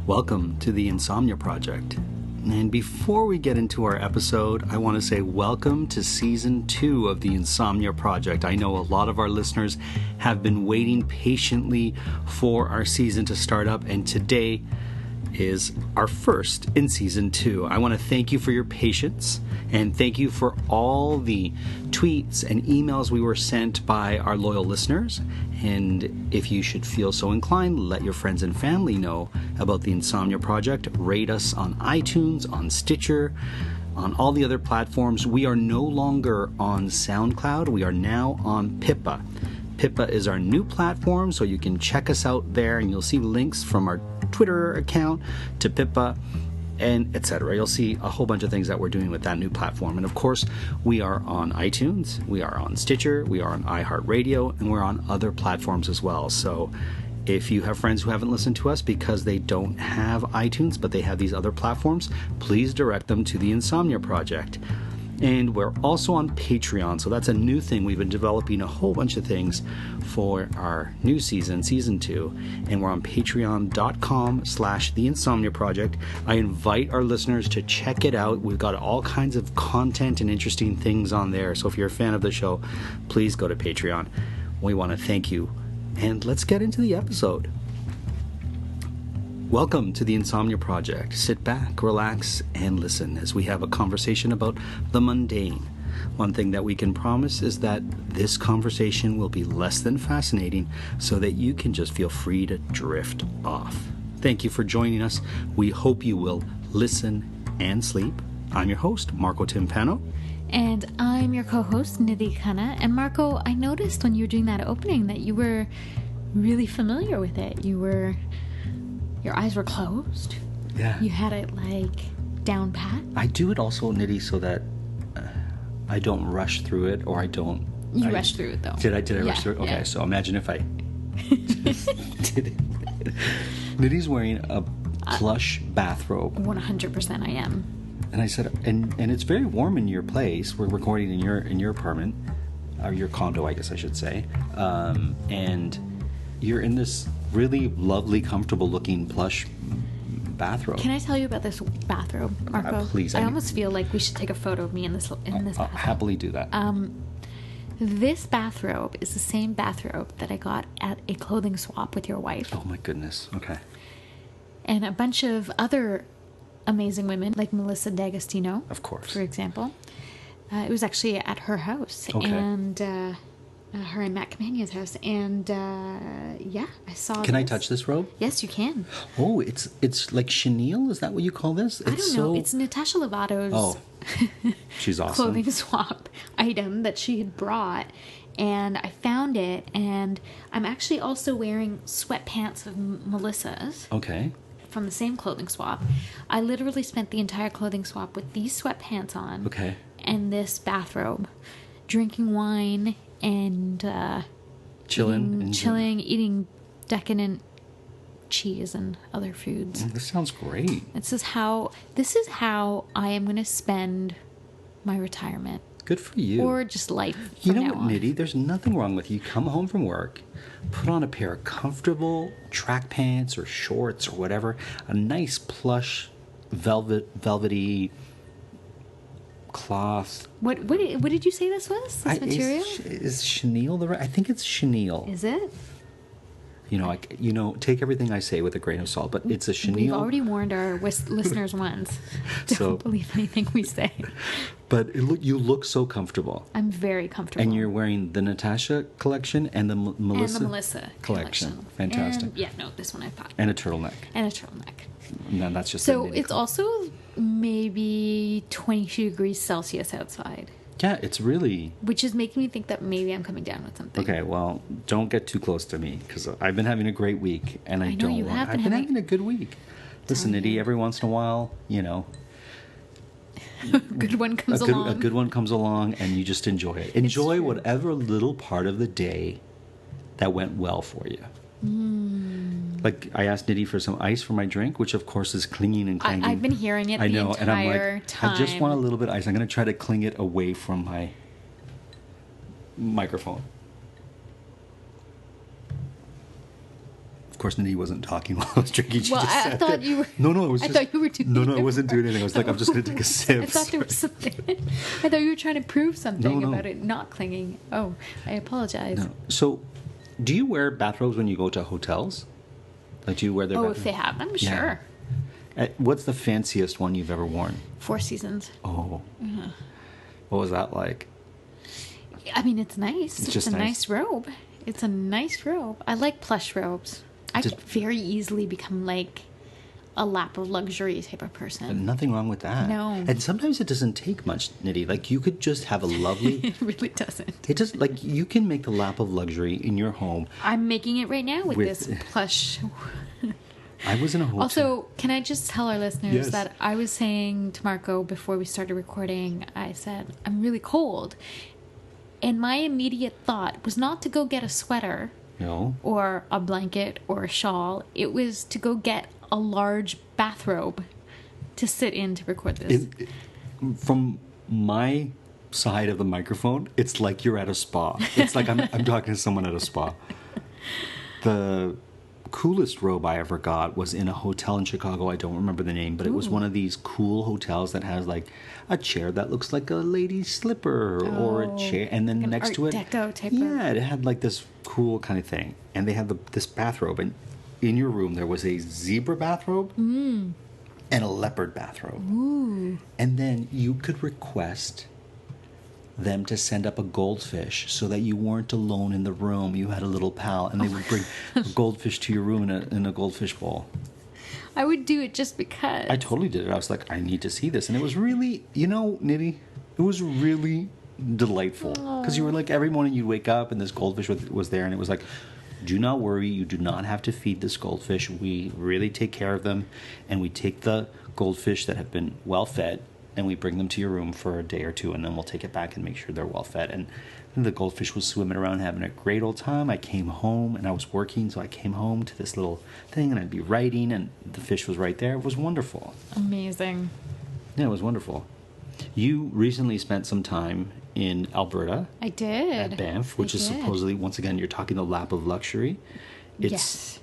Welcome to the Insomnia Project. And before we get into our episode, I want to say welcome to Season 2 of the Insomnia Project. I know a lot of our listeners have been waiting patiently for our season to start up, and today is our first in Season 2. I want to thank you for your patience, and thank you for all the tweets and emails we were sent by our loyal listeners. And if you should feel so inclined, let your friends and family know about the Insomnia Project. Rate us on iTunes, on Stitcher, on all the other platforms. We are no longer on SoundCloud. We are now on Pippa. Pippa is our new platform, so you can check us out there, and you'll see links from our Twitter account to Pippa, and etc. You'll see a whole bunch of things that we're doing with that new platform. And of course, we are on iTunes, we are on Stitcher, we are on iHeartRadio, and we're on other platforms as well. So if you have friends who haven't listened to us because they don't have iTunes, but they have these other platforms, please direct them to the Insomnia Project. And we're also on Patreon, so that's a new thing. We've been developing a whole bunch of things for our new season, Season 2, and we're on patreon.com/The Insomnia Project. I invite our listeners to check it out. We've got all kinds of content and interesting things on there, so if you're a fan of the show, please go to Patreon. We want to thank you, and let's get into the episode. Welcome to the Insomnia Project. Sit back, relax, and listen as we have a conversation about the mundane. One thing that we can promise is that this conversation will be less than fascinating, so that you can just feel free to drift off. Thank you for joining us. We hope you will listen and sleep. I'm your host, Marco Timpano. And I'm your co-host, Nidhi Khanna. And Marco, I noticed when you were doing that opening that you were really familiar with it. Your eyes were closed. Yeah. You had it down pat. I do it also, Nidhi, so that I don't rush through it, or I don't. You rushed through it though. Did I rush through it? Okay, so imagine if I did it. Nidhi's wearing a plush bathrobe. 100% I am. And I said, and it's very warm in your place. We're recording in your apartment, or your condo, I guess I should say. And you're in this really lovely, comfortable looking plush bathrobe. Can I tell you about this bathrobe, Marco? Please. I almost feel like we should take a photo of me in this bathrobe. I'll happily do that. This bathrobe is the same bathrobe that I got at a clothing swap with your wife. Oh my goodness. Okay. And a bunch of other amazing women, like Melissa D'Agostino, of course, for example. It was actually at her house. Okay. And her and Matt Campagna's house, and I saw. Can I touch this robe? Yes, you can. Oh, it's like chenille. Is that what you call this? I don't know. It's Natasha Lovato's she's awesome. Clothing swap item that she had brought, and I found it, and I'm actually also wearing sweatpants of Melissa's. Okay. From the same clothing swap. I literally spent the entire clothing swap with these sweatpants on. Okay. And this bathrobe, drinking wine and chilling, eating decadent cheese and other foods. This sounds great. This is how I am going to spend my retirement. Good for you. Or just life. You know what, Nidhi? There's nothing wrong with you. Come home from work, put on a pair of comfortable track pants or shorts or whatever, a nice plush velvety cloth. What did you say this was? This material? Is chenille the right? I think it's chenille. Is it? Take everything I say with a grain of salt, but it's a chenille. We've already warned our listeners once. Don't believe anything we say. But you look so comfortable. I'm very comfortable. And you're wearing the Natasha collection and the Melissa collection. Fantastic. And, this one I thought. And a turtleneck. No, that's just so it's also maybe 22 degrees Celsius outside. Yeah, it's really... Which is making me think that maybe I'm coming down with something. Okay, well, don't get too close to me, because I've been having a great week, and I've been having a good week. Listen, Nidhi, every once in a while, a good one comes along. A good one comes along, and you just enjoy it. Enjoy whatever little part of the day that went well for you. Like, I asked Nidhi for some ice for my drink, which of course is clinging and clanging. I've been hearing it the entire time. I just want a little bit of ice. I'm going to try to cling it away from my microphone. Of course, Nidhi wasn't talking while I was drinking. She Well, just I sat thought there. you were. No, I was I just. thought you were doing. No, I wasn't doing anything. I was like, I'm just going to take a sip. I thought there was something. I thought you were trying to prove something No. about it not clinging. Oh, I apologize. No. So, do you wear bathrobes when you go to hotels? Like, do you wear their? Oh, if they have them, Yeah. sure. What's the fanciest one you've ever worn? Four Seasons. Oh. What was that like? I mean, it's nice. It's It's just a nice. nice robe. It's a nice robe. I like plush robes. I Just- could very easily become like a lap of luxury type of person. Nothing wrong with that. No. And sometimes it doesn't take much, Nidhi. Like, you could just have a lovely... It really doesn't. It just, like, you can make the lap of luxury in your home. I'm making it right now with With- this plush. I was in a hotel... Also, can I just tell our listeners Yes. that I was saying to Marco before we started recording, I said, I'm really cold. And my immediate thought was not to go get a sweater No. or a blanket or a shawl. It was to go get a large bathrobe to sit in to record this. From my side of the microphone, it's like you're at a spa. It's like I'm talking to someone at a spa. The coolest robe I ever got was in a hotel in Chicago. I don't remember the name, but it was one of these cool hotels that has like a chair that looks like a lady's slipper or a chair, and then Like an next to Art it, Deco type of- yeah, it had like this cool kind of thing, and they had this bathrobe, and in your room there was a zebra bathrobe and a leopard bathrobe, and then you could request them to send up a goldfish so that you weren't alone in the room. You had a little pal, and they would bring a goldfish to your room in a goldfish bowl. I would do it just because. I totally did it. I was like, I need to see this. And it was really, Nidhi, it was really delightful. Because you were like, every morning you'd wake up and this goldfish was there, and it was like, do not worry, you do not have to feed this goldfish. We really take care of them, and we take the goldfish that have been well fed, and we bring them to your room for a day or two, and then we'll take it back and make sure they're well fed. And the goldfish was swimming around having a great old time. I came home, and I was working, so I came home to this little thing, and I'd be writing, and the fish was right there. It was wonderful. Amazing. Yeah, it was wonderful. You recently spent some time in Alberta I did. at Banff, which I is did. supposedly, once again, you're talking the lap of luxury. It's Yes.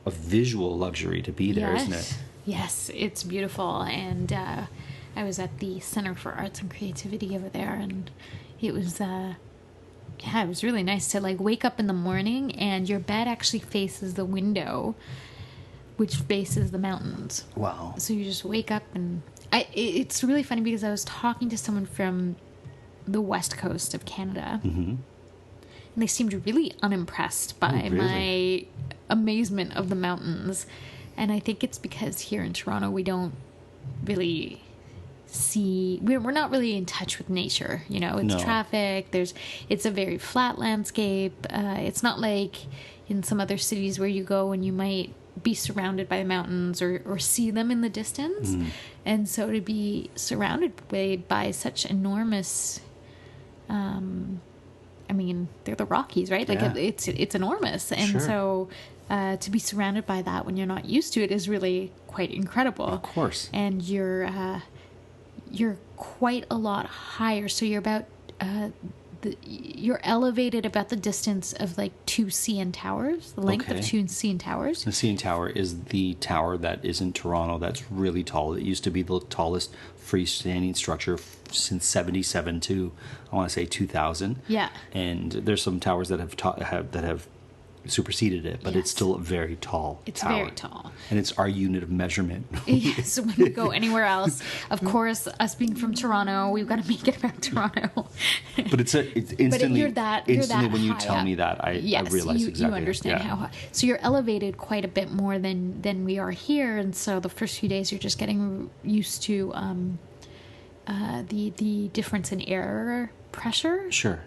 a visual luxury to be there, isn't it? Yes, it's beautiful. And I was at the Center for Arts and Creativity over there, and it was, it was really nice to like wake up in the morning and your bed actually faces the window, which faces the mountains. Wow. So you just wake up, and it's really funny because I was talking to someone from the west coast of Canada, and they seemed really unimpressed by Oh, really? my amazement of the mountains. And I think it's because here in Toronto we don't really see, we're not really in touch with nature. You know, it's No. traffic. It's a very flat landscape. It's not like in some other cities where you go and you might be surrounded by mountains or see them in the distance. And so to be surrounded by such enormous, I mean, they're the Rockies, right? Like Yeah. it's enormous. And Sure. so to be surrounded by that when you're not used to it is really quite incredible. Of course. And you're quite a lot higher. So you're about you're elevated about the distance of like two CN towers, the length Okay. of two CN towers. The CN Tower is the tower that is in Toronto that's really tall. It used to be the tallest freestanding structure since 77 to, I want to say, 2000. Yeah. And there's some towers that have superseded it, but it's Yes. still a very tall It's tower. very tall. And it's our unit of measurement. Yeah, so when we go anywhere else, of course, us being from Toronto, we've got to make it about Toronto. But it's instantly, you're that instantly when you high tell up. me that, I Yes, realize you exactly. understand yeah. how high. So you're elevated quite a bit more than we are here, and so the first few days you're just getting used to the difference in air pressure. Sure.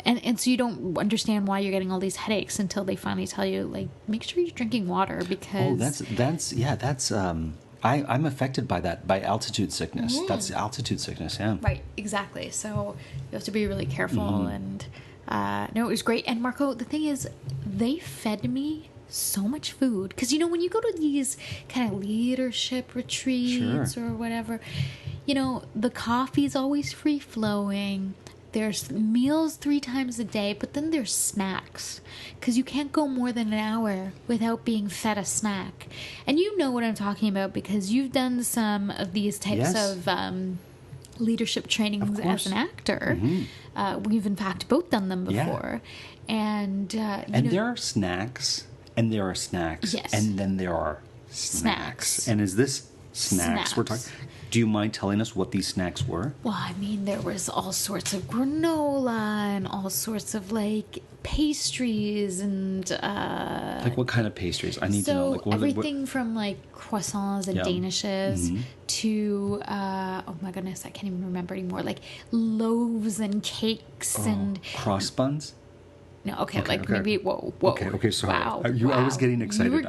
And so you don't understand why you're getting all these headaches until they finally tell you, like, make sure you're drinking water because... Oh, I'm affected by that, by altitude sickness. That's altitude sickness, yeah. Right, exactly. So you have to be really careful. Mm-hmm. And no, it was great. And Marco, the thing is, they fed me so much food. Because, you know, when you go to these kind of leadership retreats Sure. or whatever, you know, the coffee's always free-flowing. There's meals 3 times a day, but then there's snacks. because you can't go more than an hour without being fed a snack. And you know what I'm talking about because you've done some of these types of leadership trainings as an actor. We've in fact both done them before. And there are snacks, and there are snacks, and then there are snacks. And is this snacks we're talking? Do you mind telling us what these snacks were? Well, I mean, there was all sorts of granola and all sorts of like pastries and like what kind of pastries? I need to know. Like everything from like croissants and danishes to oh my goodness, I can't even remember anymore. Like loaves and cakes and cross buns. No, okay. Maybe whoa. Okay, sorry. Wow, I was getting excited.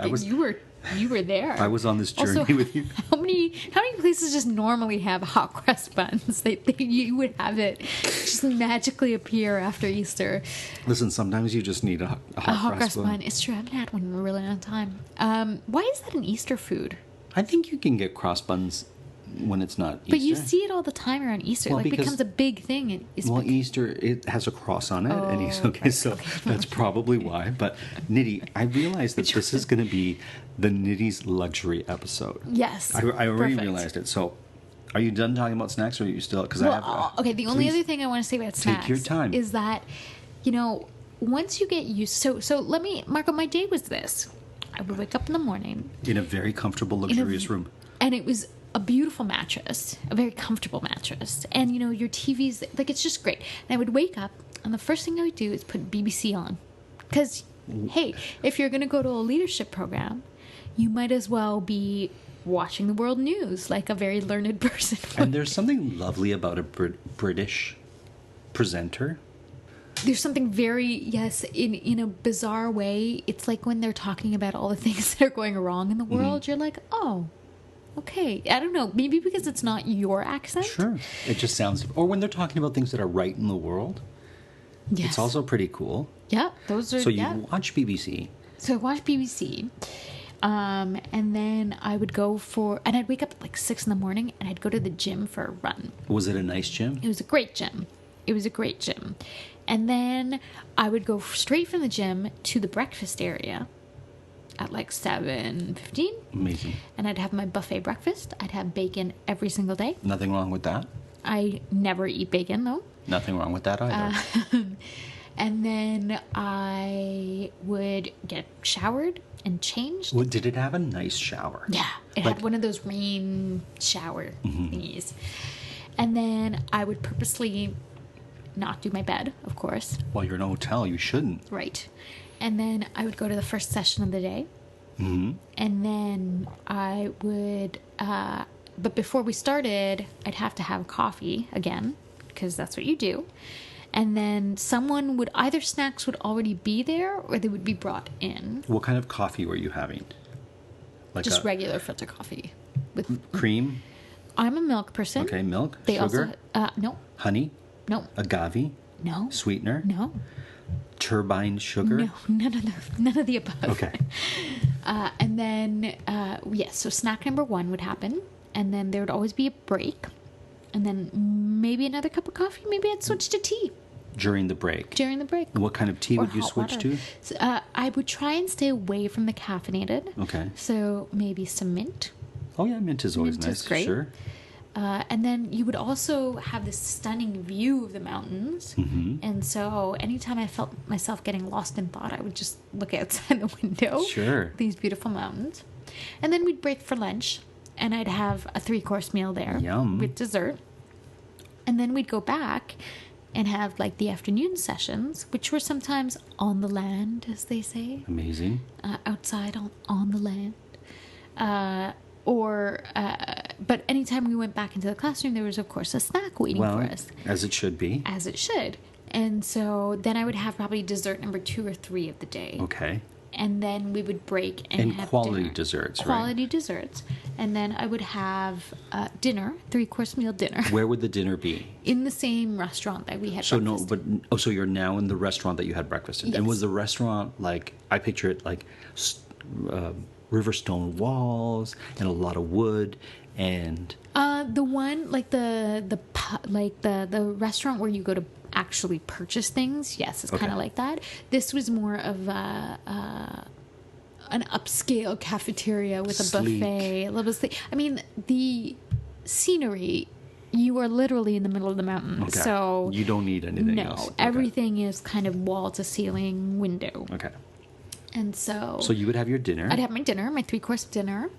You were there. I was on this journey with you. How many places just normally have hot crust buns? You would have it just magically appear after Easter. Listen, sometimes you just need a hot crust bun. It's true. I haven't had one in a really long time. Why is that an Easter food? I think you can get cross buns when it's not Easter. But you see it all the time around Easter. Well, it becomes a big thing. Easter, it has a cross on it. And so that's probably why. But Nidhi, I realized that this is going to be the Nidhi's luxury episode. Yes. I already realized it. So are you done talking about snacks, or are you still... The only other thing I want to say about snacks... Take your time. ...is that, once you get used... So let me... Marco, my day was this. I would wake up in the morning... In a very comfortable, luxurious room. And it was... a beautiful mattress, a very comfortable mattress, and your TV's like, it's just great. And I would wake up, and the first thing I would do is put BBC on, because hey, if you're going to go to a leadership program, you might as well be watching the world news like a very learned person would. And there's something lovely about a British presenter. There's something very, in a bizarre way. It's like when they're talking about all the things that are going wrong in the world, you're like, oh, okay. I don't know. Maybe because it's not your accent. Sure. It just sounds... Or when they're talking about things that are right in the world. Yes. It's also pretty cool. Yeah. Those are... So you watch BBC. So I watch BBC. And then I would go and I'd wake up at like 6 in the morning and I'd go to the gym for a run. Was it a nice gym? It was a great gym. And then I would go straight from the gym to the breakfast area at like 7:15. Amazing. And I'd have my buffet breakfast. I'd have bacon every single day. Nothing wrong with that. I never eat bacon, though. Nothing wrong with that either. And then I would get showered and changed. Well, did it have a nice shower? Yeah. It had one of those rain shower thingies. And then I would purposely not do my bed, of course. Well, you're in a hotel. You shouldn't. Right. And then I would go to the first session of the day. Mm-hmm. And then I would... but before we started, I'd have to have coffee again, because that's what you do. And then either snacks would already be there, or they would be brought in. What kind of coffee were you having? Just regular filter coffee. With cream? I'm a milk person. Okay, milk? Sugar? No. Honey? No. Agave? No. Sweetener? No. Turbine sugar? No, none of the above. Okay. And then, so snack number 1 would happen. And then there would always be a break. And then maybe another cup of coffee. Maybe I'd switch to tea. During the break? During the break. What kind of tea would you switch to? So, I would try and stay away from the caffeinated. Okay. So maybe some mint. Oh, yeah, mint is always nice. Mint is great. Sure. And then you would also have this stunning view of the mountains. Mm-hmm. And so anytime I felt myself getting lost in thought, I would just look outside the window. Sure. These beautiful mountains. And then we'd break for lunch. And I'd have a 3-course meal there. Yum. With dessert. And then we'd go back and have like the afternoon sessions, which were sometimes on the land, as they say. Amazing. Outside on the land. But anytime we went back into the classroom, there was, of course, a snack waiting for us. As it should be. As it should. And so then I would have probably dessert number 2 or 3 of the day. Okay. And then we would break and have quality dinner. Desserts, right? Quality desserts. And then I would have dinner, 3-course meal dinner. Where would the dinner be? In the same restaurant that we had breakfast. So you're now in the restaurant that you had breakfast in. Yes. And was the restaurant like, I picture it like river stone walls and a lot of wood and... The one, like the restaurant where you go to actually purchase things, yes, it's Okay. kind of like that. This was more of an upscale cafeteria with a Sleek. buffet. A little bit I mean, the scenery, you are literally in the middle of the mountain. Okay. So You don't need anything no, else. Okay. everything is kind of wall to ceiling window. Okay. And so you would have your dinner. I'd have my dinner, my 3-course dinner.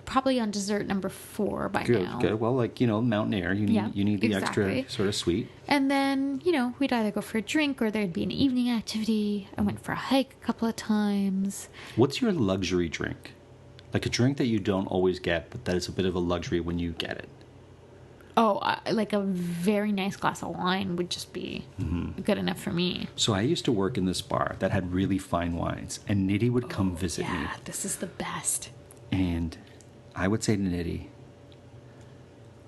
Probably on dessert number 4 by now. Good. Well, like, mountain air. You need the exactly. extra sort of sweet. And then, we'd either go for a drink or there'd be an evening activity. I went for a hike a couple of times. What's your luxury drink? Like a drink that you don't always get, but that is a bit of a luxury when you get it. Oh, like a very nice glass of wine would just be good enough for me. So I used to work in this bar that had really fine wines, and Nidhi would come visit me. Yeah, this is the best. And I would say to Nidhi,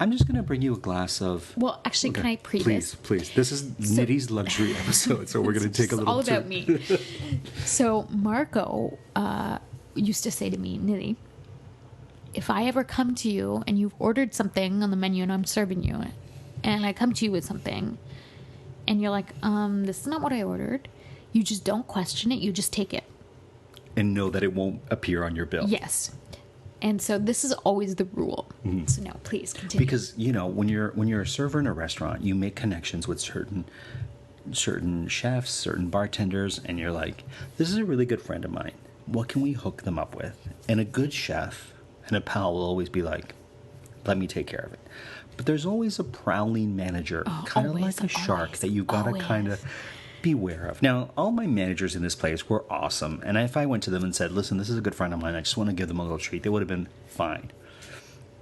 I'm just going to bring you a glass of... Well, actually, Okay. can I pre this? Please. This is Nidhi's luxury episode, so we're going to take a It's little... all about me. So Marco used to say to me, Nidhi, if I ever come to you and you've ordered something on the menu and I'm serving you it, and I come to you with something and you're like, this is not what I ordered, you just don't question it, you just take it. And know that it won't appear on your bill. Yes. And so this is always the rule. So no, please continue. Because, when you're a server in a restaurant, you make connections with certain chefs, certain bartenders, and you're like, this is a really good friend of mine. What can we hook them up with? And a good chef and a pal will always be like, let me take care of it. But there's always a prowling manager, kind of like a shark that you gotta kind of beware of. Now, all my managers in this place were awesome, and if I went to them and said, listen, this is a good friend of mine, I just want to give them a little treat, they would have been fine.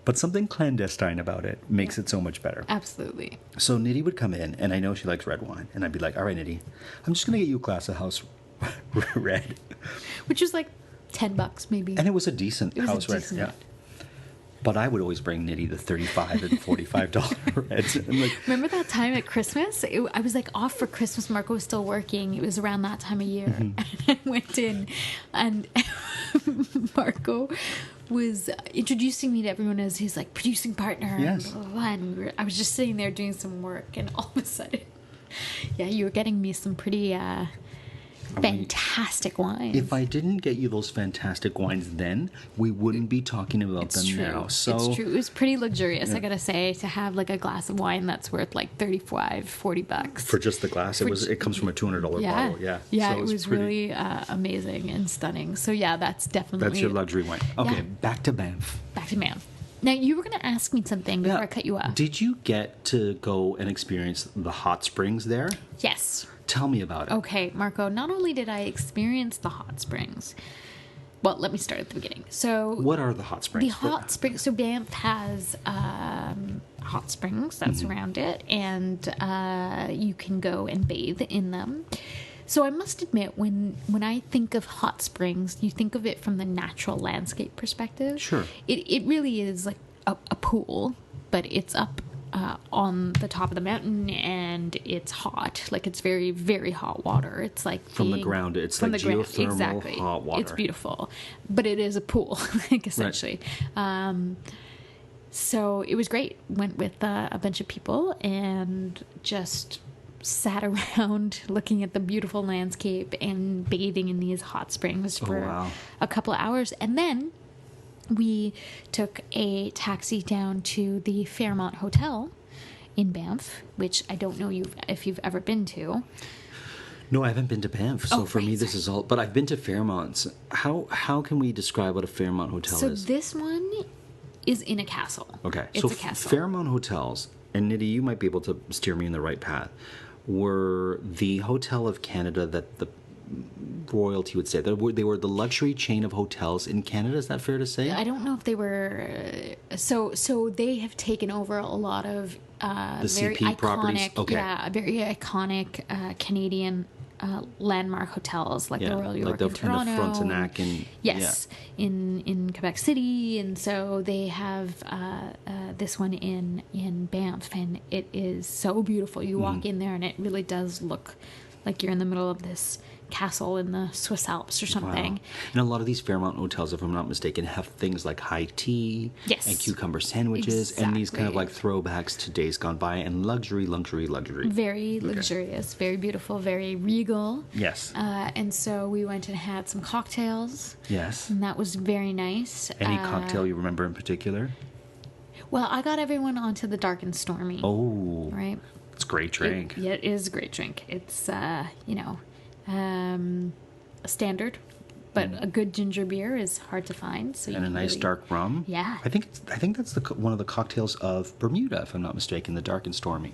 But something clandestine about it makes it so much better. Absolutely. So Nidhi would come in, and I know she likes red wine, and I'd be like, all right, Nidhi, I'm just going to get you a glass of house red. Which was like $10 maybe. And it was a decent It was a house red. decent Yeah. But I would always bring Nidhi the $35 and $45 reds. And like, Remember that time at Christmas? I was like off for Christmas. Marco was still working. It was around that time of year. And I went in and Marco was introducing me to everyone as his like producing partner. Yes. And blah, blah, blah. And I was just sitting there doing some work, and all of a sudden, you were getting me some pretty fantastic wines. if I didn't get you those fantastic wines then, we wouldn't be talking about them now. So it's true. It was pretty luxurious, I gotta say, to have like a glass of wine that's worth like $35-40 for just the glass, it comes from a $200 bottle. Yeah. Yeah, So it was pretty, really amazing and stunning. So yeah, that's definitely... That's your luxury wine. Okay, Yeah. back to Banff. Back to Banff. Now, you were going to ask me something before I cut you off. Did you get to go and experience the hot springs there? Yes. Tell me about it. Okay, Marco, not only did I experience the hot springs... Well, let me start at the beginning. So... What are the hot springs? The hot springs... So Banff has hot springs that surround it, and you can go and bathe in them. So I must admit, when I think of hot springs, you think of it from the natural landscape perspective. Sure. It really is like a pool, but it's up on the top of the mountain, and it's hot. Like, it's very, very hot water. It's like From the ground. It's like geothermal exactly. hot water. It's beautiful. But it is a pool, like, essentially. Right. So it was great. Went with a bunch of people and just sat around looking at the beautiful landscape and bathing in these hot springs for a couple of hours. And then we took a taxi down to the Fairmont Hotel in Banff, which I don't know if you've ever been to. No, I haven't been to Banff, so for me this is all... But I've been to Fairmonts. How can we describe what a Fairmont Hotel is? So this one is in a castle. Okay, it's so a castle. Fairmont Hotels, and Nidhi, you might be able to steer me in the right path, were the hotel of Canada that the royalty would say. They were the luxury chain of hotels in Canada. Is that fair to say? I don't know if they were... So they have taken over a lot of the very CP iconic, properties? Okay. Yeah, very iconic Canadian landmark hotels, like the Royal York in Toronto. And the Frontenac and... Yes, in Quebec City. And so they have this one in Banff, and it is so beautiful. You walk in there and it really does look like you're in the middle of this castle in the Swiss Alps or something. Wow. And a lot of these Fairmont hotels, if I'm not mistaken, have things like high tea Yes. and cucumber sandwiches and these kind of like throwbacks to days gone by and luxury. Very luxurious, very beautiful, very regal. Yes. And so we went and had some cocktails. Yes. And that was very nice. Any cocktail you remember in particular? Well, I got everyone onto the Dark and Stormy. Oh. Right? It's a great drink. Yeah, it is a great drink. It's, a standard, but a good ginger beer is hard to find. So and a nice dark rum. Yeah. I think that's one of the cocktails of Bermuda, if I'm not mistaken, the Dark and Stormy.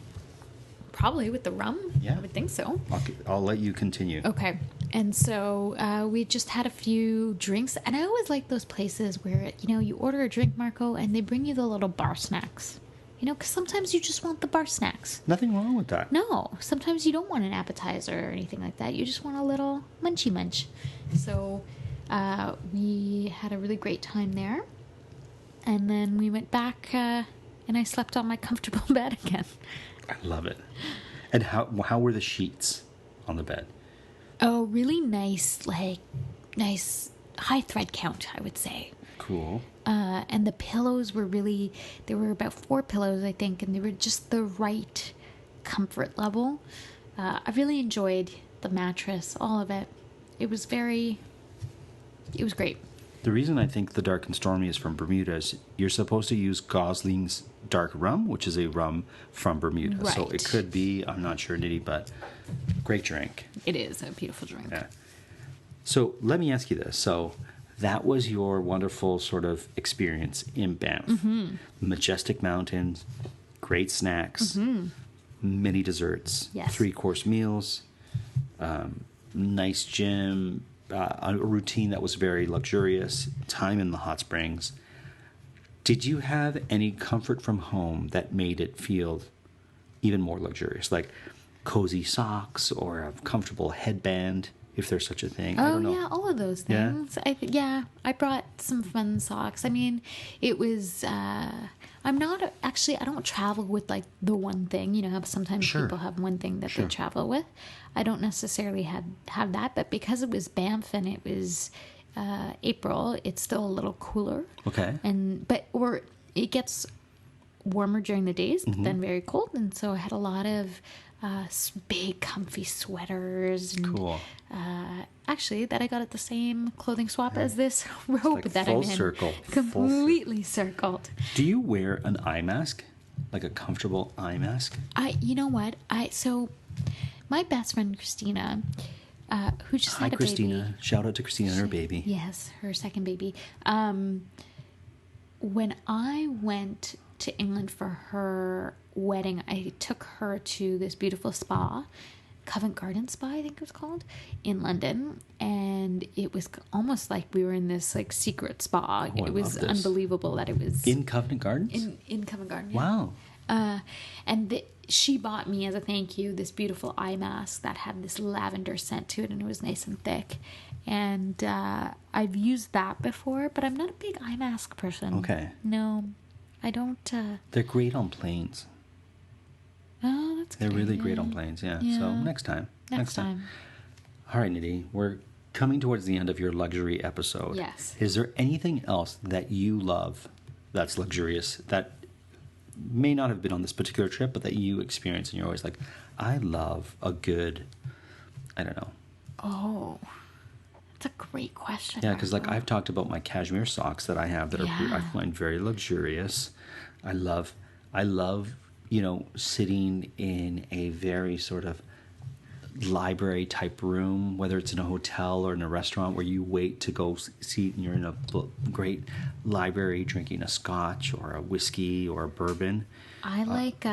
Probably with the rum. Yeah. I would think so. I'll let you continue. Okay. And so we just had a few drinks. And I always like those places where, you order a drink, Marco, and they bring you the little bar snacks. Because sometimes you just want the bar snacks. Nothing wrong with that. No. Sometimes you don't want an appetizer or anything like that. You just want a little munchy munch. So we had a really great time there. And then we went back and I slept on my comfortable bed again. I love it. And how were the sheets on the bed? Oh, really nice high thread count, I would say. Cool. And the pillows were there were about 4 pillows, I think, and they were just the right comfort level. I really enjoyed the mattress, all of it. It was great. The reason I think the Dark and Stormy is from Bermuda is you're supposed to use Gosling's Dark Rum, which is a rum from Bermuda. Right. So it could be, I'm not sure, Nidhi, but great drink. It is a beautiful drink. Yeah. So let me ask you this. So that was your wonderful sort of experience in Banff. Mm-hmm. Majestic mountains, great snacks, many desserts, Yes. 3-course meals, nice gym, a routine that was very luxurious, time in the hot springs. Did you have any comfort from home that made it feel even more luxurious, like cozy socks or a comfortable headband, if there's such a thing? I don't know. Yeah, all of those things. I brought some fun socks. I mean, it was. I don't travel with like the one thing. How sometimes people have one thing that they travel with. I don't necessarily have that, but because it was Banff and it was April, it's still a little cooler. Okay. Or it gets warmer during the days, but then very cold, and so I had a lot of big comfy sweaters. And, cool. Actually, that I got at the same clothing swap as this robe that I'm in. Full circle. Completely circled. Do you wear an eye mask? Like a comfortable eye mask? You know what? So my best friend Christina, who just had a Christina. baby. Shout out to Christina and her baby. Yes, her second baby. When I went to England for her wedding, I took her to this beautiful spa, Covent Garden Spa, I think it was called, in London, and it was almost like we were in this like secret spa. Oh, it was unbelievable that it was in Covent Gardens. In Covent Garden. Yeah. Wow. She bought me as a thank you this beautiful eye mask that had this lavender scent to it, and it was nice and thick. And I've used that before, but I'm not a big eye mask person. Okay. No, I don't. They're great on planes. Oh, that's good. They're really great on planes, yeah. So next time. Next time. All right, Nidhi, we're coming towards the end of your luxury episode. Yes. Is there anything else that you love that's luxurious that may not have been on this particular trip, but that you experience and you're always like, I love a good, I don't know. Oh, that's a great question. Yeah, because like I've talked about my cashmere socks that I have that I find very luxurious. I love, sitting in a very sort of library type room, whether it's in a hotel or in a restaurant where you wait to go seat and you're in a great library drinking a scotch or a whiskey or a bourbon. I like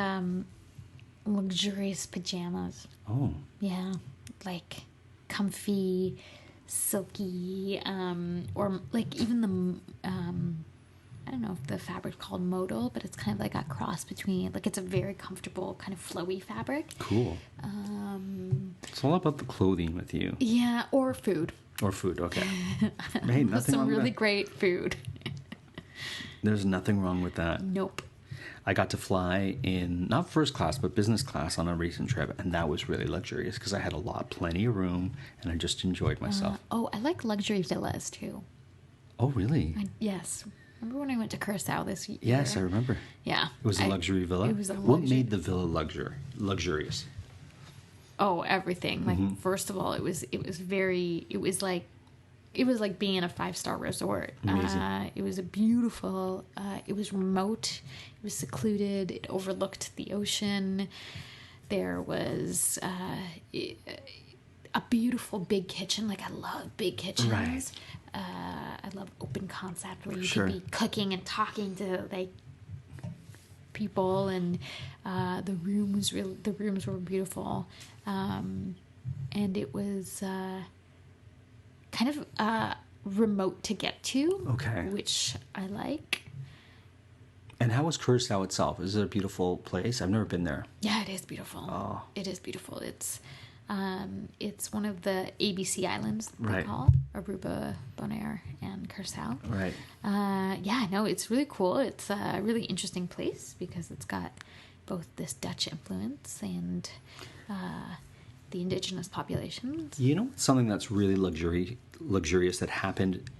luxurious pajamas. Oh. Yeah, like comfy, silky, or like even the I don't know if the fabric's called modal, but it's kind of like a cross between, like it's a very comfortable kind of flowy fabric. Cool. It's all about the clothing with you. Yeah, or food. Or food, okay. Hey, nothing Some wrong really with that. great food. There's nothing wrong with that. Nope. I got to fly in not first class but business class on a recent trip, and that was really luxurious because I had plenty of room, and I just enjoyed myself. I like luxury villas too. Oh, really? Yes. Remember when I went to Curacao this year? Yes, I remember. Yeah. It was a luxury villa? It was a What made the villa luxurious? Oh, everything. Like, first of all, it was like being in a 5-star resort. Amazing. It was a beautiful, it was remote, it was secluded, it overlooked the ocean. There was a beautiful big kitchen. Like, I love big kitchens. Right. I love open concept where you Sure. could be cooking and talking to like people, and the rooms were beautiful, and it was kind of remote to get to. Okay. Which I like. And how was Curacao itself? Is it a beautiful place? I've never been there. Yeah, it is beautiful. Oh. It is beautiful. It's one of the ABC islands, they Right. call Aruba, Bonaire, and Curacao. Right. Yeah, no, it's really cool. It's a really interesting place because it's got both this Dutch influence and the indigenous populations. You know, something that's really luxurious that happened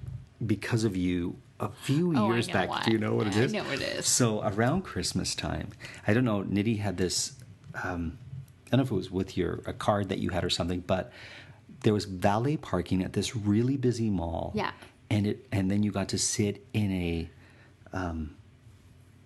because of you a few years back. Why. Do you know what it is? I know it is. So around Christmas time, I don't know, Nidhi had this, I don't know if it was with a card that you had or something, but there was valet parking at this really busy mall. Yeah. And then you got to sit in a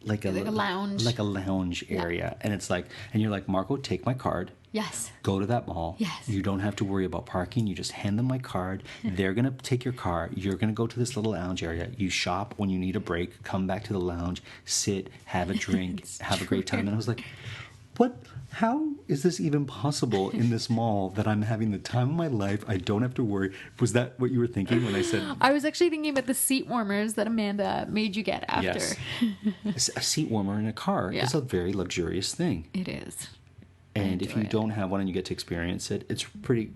like a lounge area. Yeah. And it's like, and you're like, Marco, take my card. Yes. Go to that mall. Yes. You don't have to worry about parking. You just hand them my card. They're going to take your car. You're going to go to this little lounge area. You shop when you need a break. Come back to the lounge. Sit. Have a drink. Have a great time. And I was like, what? How is this even possible in this mall that I'm having the time of my life? I don't have to worry. Was that what you were thinking when I said... I was actually thinking about the seat warmers that Amanda made you get after. Yes. A seat warmer in a car is a very luxurious thing. It is. And if you don't have one and you get to experience it, it's pretty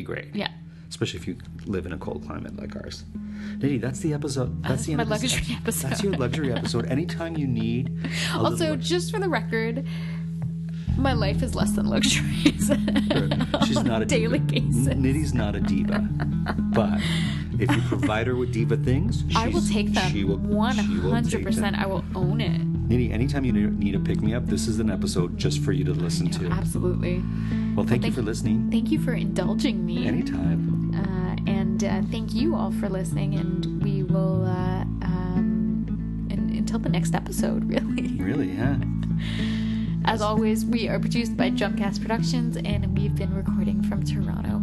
great. Yeah. Especially if you live in a cold climate like ours. Nidhi, that's the episode. That's the end my of this luxury episode. That's your luxury episode. Anytime you need Also, just for the record, my life is less than luxurious. She's not a daily diva. basis. Nidhi's not a diva. But if you provide her with diva things, I will take them. She will 100%. I will own it. Nidhi, anytime you need a pick-me-up, this is an episode just for you to listen to. Absolutely. Well, thank you for listening. Thank you for indulging me. Anytime. And thank you all for listening. And we will, until the next episode, really. Really, yeah. As always, we are produced by Jumpcast Productions, and we've been recording from Toronto.